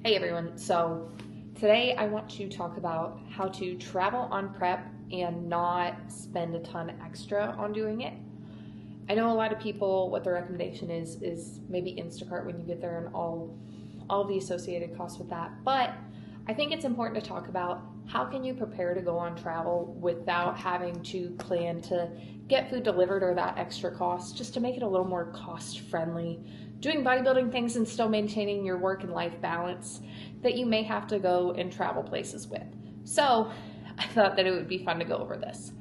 Hey everyone, so today I want to talk about how to travel on prep and not spend a ton extra on doing it. I know a lot of people, what the recommendation is maybe Instacart when you get there and all the associated costs with that, but I think it's important to talk about how can you prepare to go on travel without having to plan to get food delivered or that extra cost, just to make it a little more cost friendly, doing bodybuilding things and still maintaining your work and life balance that you may have to go and travel places with. So I thought that it would be fun to go over this.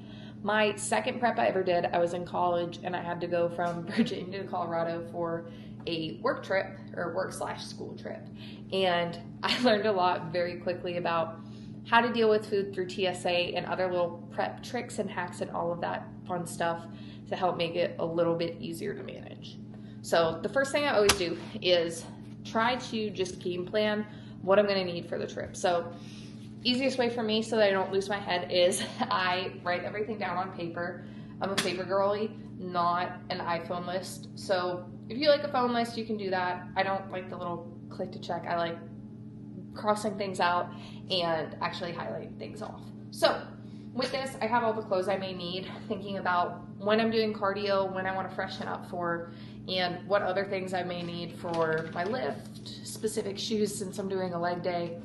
My second prep I ever did, I was in college and I had to go from Virginia to Colorado for a work trip or work/school trip. And I learned a lot very quickly about how to deal with food through TSA and other little prep tricks and hacks and all of that fun stuff to help make it a little bit easier to manage. So the first thing I always do is try to just game plan what I'm going to need for the trip. So easiest way for me so that I don't lose my head is I write everything down on paper. I'm a paper girly, not an iPhone list. So if you like a phone list, you can do that. I don't like the little click to check. I like crossing things out and actually highlighting things off. So with this, I have all the clothes I may need, thinking about when I'm doing cardio, when I want to freshen up for, and what other things I may need for my lift, specific shoes since I'm doing a leg day,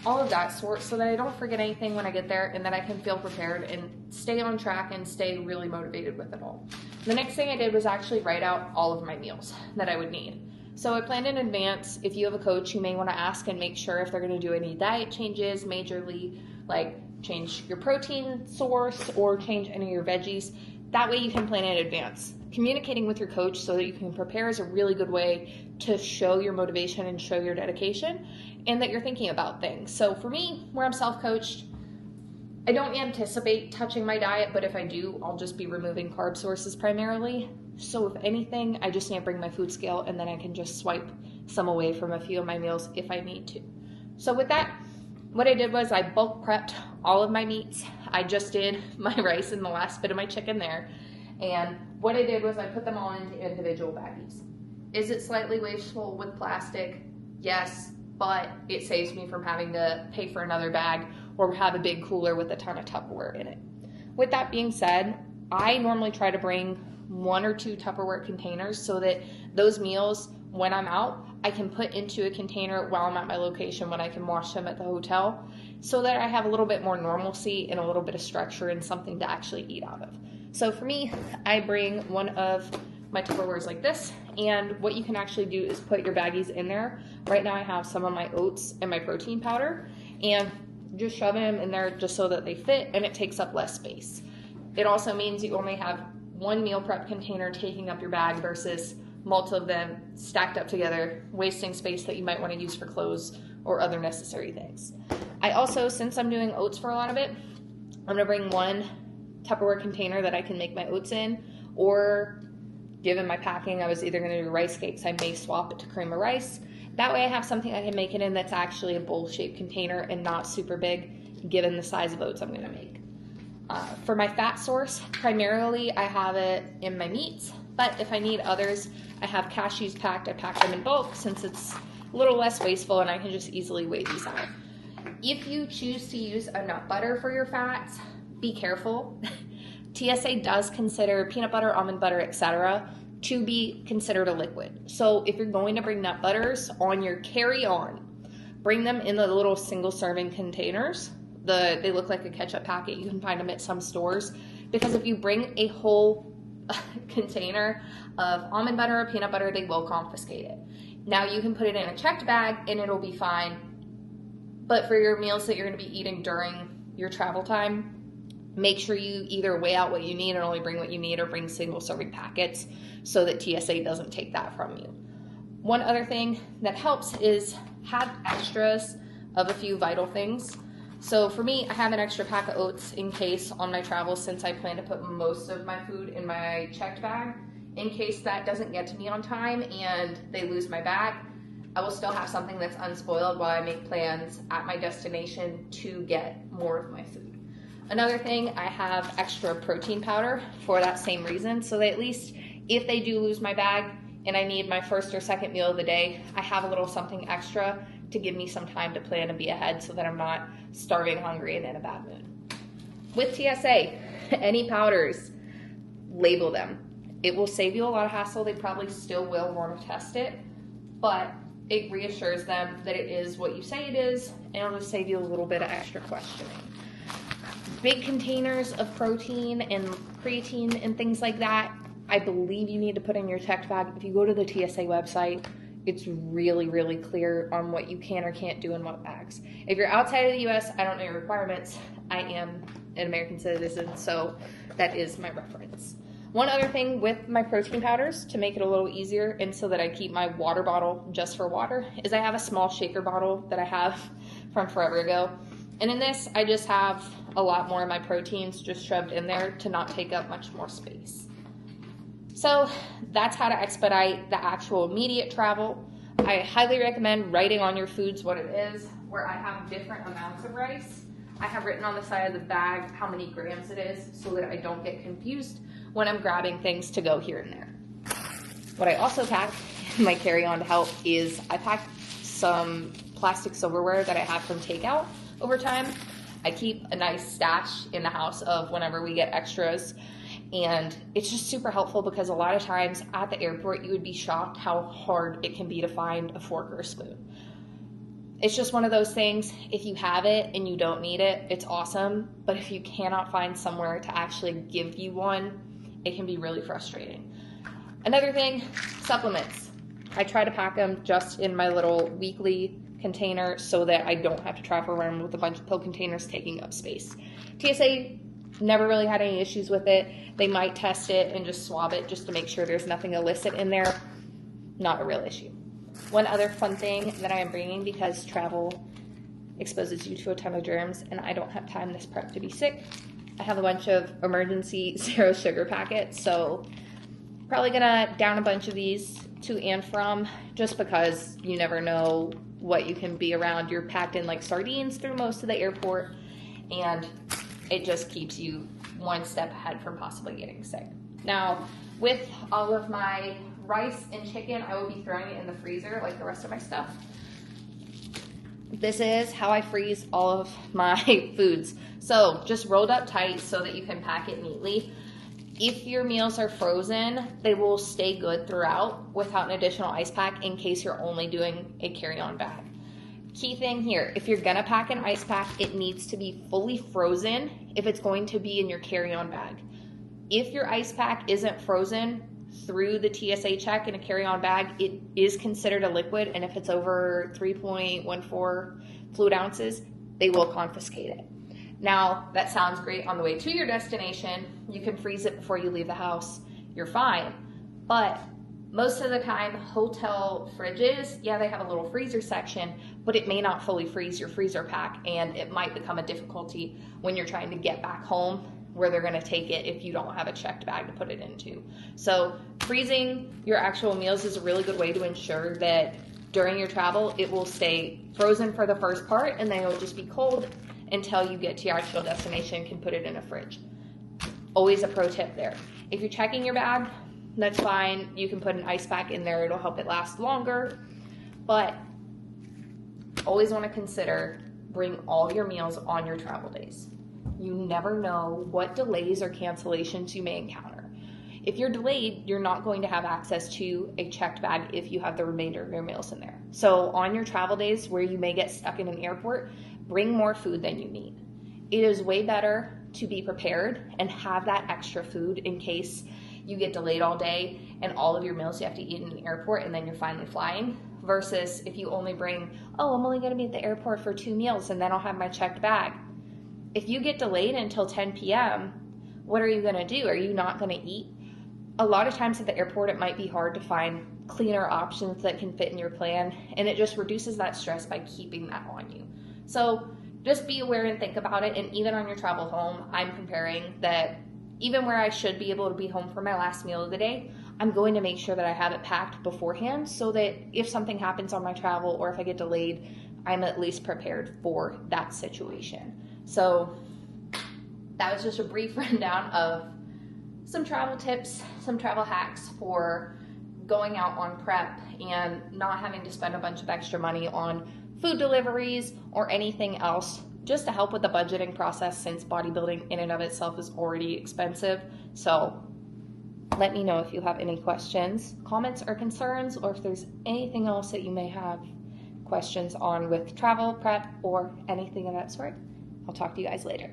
all of that sort, so that I don't forget anything when I get there and that I can feel prepared and stay on track and stay really motivated with it all. The next thing I did was actually write out all of my meals that I would need. So I planned in advance. If you have a coach, you may want to ask and make sure if they're going to do any diet changes majorly, like change your protein source or change any of your veggies. That way you can plan in advance. Communicating with your coach so that you can prepare is a really good way to show your motivation and show your dedication and that you're thinking about things. So for me, where I'm self-coached, I don't anticipate touching my diet, but if I do, I'll just be removing carb sources primarily. So if anything, I just need to bring my food scale and then I can just swipe some away from a few of my meals if I need to. So with that, what I did was I bulk prepped all of my meats. I just did my rice and the last bit of my chicken there. And what I did was I put them all into individual baggies. Is it slightly wasteful with plastic? Yes, but it saves me from having to pay for another bag or have a big cooler with a ton of Tupperware in it. With that being said, I normally try to bring 1 or 2 Tupperware containers so that those meals, when I'm out, I can put into a container while I'm at my location when I can wash them at the hotel, so that I have a little bit more normalcy and a little bit of structure and something to actually eat out of. So for me, I bring one of my Tupperwares like this, and what you can actually do is put your baggies in there. Right now I have some of my oats and my protein powder, and just shove them in there just so that they fit and it takes up less space. It also means you only have 1 meal prep container taking up your bag versus multiple of them stacked up together, wasting space that you might want to use for clothes or other necessary things. I also, since I'm doing oats for a lot of it, I'm going to bring 1 Tupperware container that I can make my oats in, or given my packing, I was either going to do rice cakes, I may swap it to cream of rice. That way I have something I can make it in that's actually a bowl-shaped container and not super big, given the size of oats I'm going to make. For my fat source, primarily I have it in my meats, but if I need others, I have cashews packed. I pack them in bulk since it's a little less wasteful and I can just easily weigh these out. If you choose to use a nut butter for your fats, be careful. TSA does consider peanut butter, almond butter, etc. to be considered a liquid. So if you're going to bring nut butters on your carry-on, bring them in the little single serving containers. They look like a ketchup packet. You can find them at some stores, because if you bring a whole container of almond butter or peanut butter, they will confiscate it. Now you can put it in a checked bag and it'll be fine, but for your meals that you're going to be eating during your travel time, make sure you either weigh out what you need and only bring what you need, or bring single serving packets so that TSA doesn't take that from you. One other thing that helps is have extras of a few vital things. So for me, I have an extra pack of oats in case on my travels, since I plan to put most of my food in my checked bag. In case that doesn't get to me on time and they lose my bag, I will still have something that's unspoiled while I make plans at my destination to get more of my food. Another thing, I have extra protein powder for that same reason, so that at least if they do lose my bag and I need my first or second meal of the day, I have a little something extra to give me some time to plan and be ahead so that I'm not starving, hungry, and in a bad mood. With TSA, any powders, label them. It will save you a lot of hassle. They probably still will want to test it, but it reassures them that it is what you say it is, and it'll just save you a little bit of extra questioning. Big containers of protein and creatine and things like that, I believe you need to put in your checked bag. If you go to the TSA website, it's really, really clear on what you can or can't do in what bags. If you're outside of the US, I don't know your requirements. I am an American citizen, so that is my reference. One other thing with my protein powders, to make it a little easier and so that I keep my water bottle just for water, is I have a small shaker bottle that I have from forever ago. And in this, I just have a lot more of my proteins just shoved in there to not take up much more space. So that's how to expedite the actual immediate travel. I highly recommend writing on your foods what it is. Where I have different amounts of rice, I have written on the side of the bag how many grams it is so that I don't get confused when I'm grabbing things to go here and there. What I also pack in my carry-on to help is I pack some plastic silverware that I have from takeout over time. I keep a nice stash in the house of whenever we get extras, and it's just super helpful because a lot of times at the airport you would be shocked how hard it can be to find a fork or a spoon. It's just one of those things, if you have it and you don't need it, it's awesome, but if you cannot find somewhere to actually give you one, it can be really frustrating. Another thing, supplements. I try to pack them just in my little weekly container so that I don't have to travel around with a bunch of pill containers taking up space. TSA never really had any issues with it. They might test it and just swab it just to make sure there's nothing illicit in there. Not a real issue. One other fun thing that I am bringing, because travel exposes you to a ton of germs and I don't have time this prep to be sick, I have a bunch of emergency zero sugar packets, so probably gonna down a bunch of these to and from, just because you never know what you can be around. You're packed in like sardines through most of the airport, and it just keeps you one step ahead from possibly getting sick. Now, with all of my rice and chicken, I will be throwing it in the freezer like the rest of my stuff. This is how I freeze all of my foods. So just rolled up tight so that you can pack it neatly. If your meals are frozen, they will stay good throughout without an additional ice pack in case you're only doing a carry-on bag. Key thing here, if you're gonna pack an ice pack, it needs to be fully frozen if it's going to be in your carry-on bag. If your ice pack isn't frozen through the TSA check in a carry-on bag, it is considered a liquid, and if it's over 3.14 fluid ounces, they will confiscate it. Now, that sounds great on the way to your destination. You can freeze it before you leave the house. You're fine. But most of the time, hotel fridges, yeah, they have a little freezer section, but it may not fully freeze your freezer pack, and it might become a difficulty when you're trying to get back home where they're gonna take it if you don't have a checked bag to put it into. So freezing your actual meals is a really good way to ensure that during your travel, it will stay frozen for the first part, and then it will just be cold until you get to your actual destination and can put it in a fridge. Always a pro tip there. If you're checking your bag, that's fine. You can put an ice pack in there. It'll help it last longer. But always want to consider bring all your meals on your travel days. You never know what delays or cancellations you may encounter. If you're delayed, you're not going to have access to a checked bag if you have the remainder of your meals in there. So on your travel days where you may get stuck in an airport, bring more food than you need. It is way better to be prepared and have that extra food in case you get delayed all day and all of your meals you have to eat in the airport and then you're finally flying, versus if you only bring, oh, I'm only going to be at the airport for 2 meals and then I'll have my checked bag. If you get delayed until 10 p.m., what are you going to do? Are you not going to eat? A lot of times at the airport, it might be hard to find cleaner options that can fit in your plan, and it just reduces that stress by keeping that on you. So just be aware and think about it. And even on your travel home, I'm comparing that even where I should be able to be home for my last meal of the day, I'm going to make sure that I have it packed beforehand so that if something happens on my travel or if I get delayed, I'm at least prepared for that situation. So that was just a brief rundown of some travel tips, some travel hacks for going out on prep and not having to spend a bunch of extra money on food deliveries or anything else, just to help with the budgeting process, since bodybuilding in and of itself is already expensive. So let me know if you have any questions, comments, or concerns, or if there's anything else that you may have questions on with travel, prep, or anything of that sort. I'll talk to you guys later.